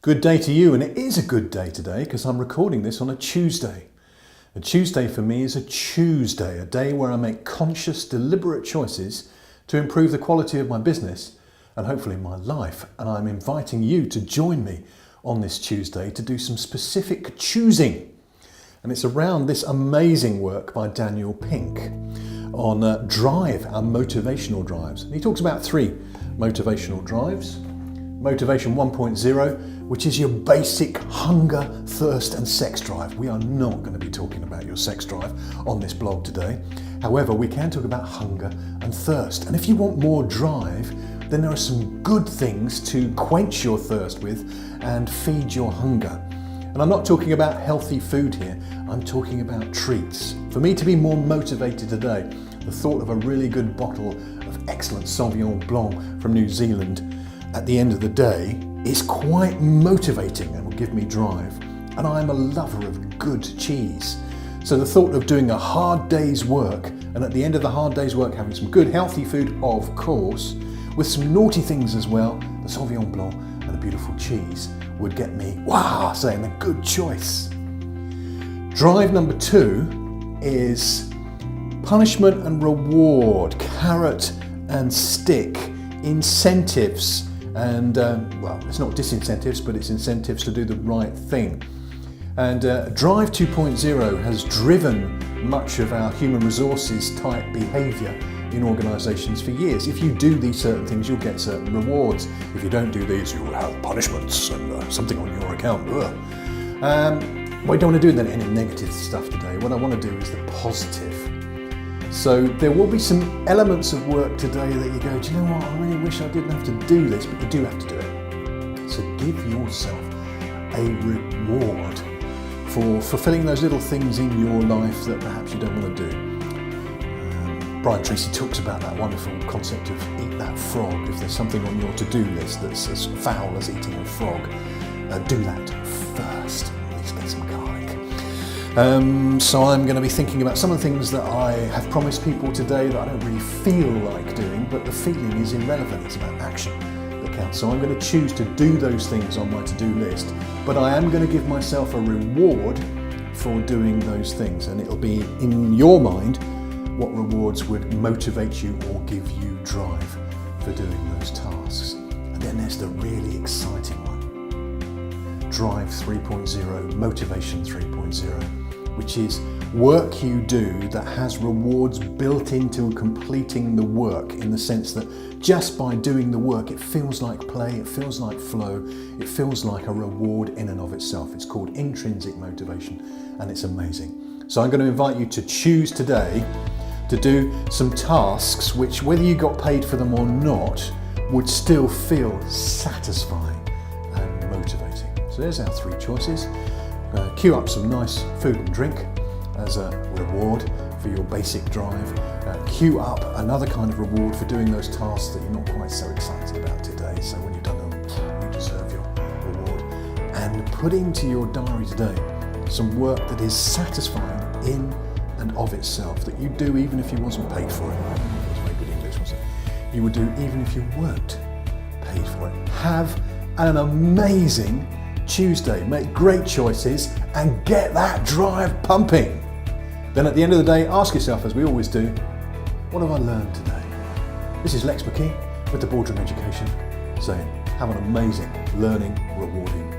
Good day to you, and it is a good day today because I'm recording this on a Tuesday. A Tuesday for me is a Chooseday, a day where I make conscious, deliberate choices to improve the quality of my business and hopefully my life. And I'm inviting you to join me on this Tuesday to do some specific choosing. And it's around this amazing work by Daniel Pink on drive, our motivational drives. And he talks about 3 motivational drives. Motivation 1.0, which is your basic hunger, thirst and sex drive. We are not going to be talking about your sex drive on this blog today. However, we can talk about hunger and thirst. And if you want more drive, then there are some good things to quench your thirst with and feed your hunger. And I'm not talking about healthy food here, I'm talking about treats. For me to be more motivated today, the thought of a really good bottle of excellent Sauvignon Blanc from New Zealand at the end of the day is quite motivating and will give me drive. And I'm a lover of good cheese. So the thought of doing a hard day's work and at the end of the hard day's work having some good healthy food, of course, with some naughty things as well, the Sauvignon Blanc and a beautiful cheese would get me, wow, saying a good choice. Drive number 2 is punishment and reward, carrot and stick, incentives. And well, it's not disincentives, but it's incentives to do the right thing. And Drive 2.0 has driven much of our human resources type behaviour in organisations for years. If you do these certain things, you'll get certain rewards. If you don't do these, you'll have punishments and something on your account. We don't want to do any negative stuff today. What I want to do is the positive. So there will be some elements of work today that you go, do you know what, I really wish I didn't have to do this, but you do have to do it. So give yourself a reward for fulfilling those little things in your life that perhaps you don't want to do. Brian Tracy talks about that wonderful concept of eat that frog. If there's something on your to-do list that's as foul as eating a frog, do that first. At least get some garlic. So I'm going to be thinking about some of the things that I have promised people today that I don't really feel like doing, but the feeling is irrelevant. It's about action that counts. So I'm going to choose to do those things on my to-do list, but I am going to give myself a reward for doing those things, and it'll be in your mind what rewards would motivate you or give you drive for doing those tasks. And then there's the really exciting one. Drive 3.0, Motivation 3.0, which is work you do that has rewards built into completing the work, in the sense that just by doing the work, it feels like play, it feels like flow, it feels like a reward in and of itself. It's called Intrinsic Motivation, and it's amazing. So I'm going to invite you to choose today to do some tasks which, whether you got paid for them or not, would still feel satisfying and motivating. So there's our 3 choices. Queue up some nice food and drink as a reward for your basic drive. Queue up another kind of reward for doing those tasks that you're not quite so excited about today. So when you've done them, you deserve your reward. And put into your diary today some work that is satisfying in and of itself, that you do even if you wasn't paid for it. That was very good English, wasn't it? You would do even if you weren't paid for it. Have an amazing Tuesday, make great choices and get that drive pumping. Then at the end of the day, ask yourself, as we always do, what have I learned today? This is McKee with the Boardroom Education saying, have an amazing, learning, rewarding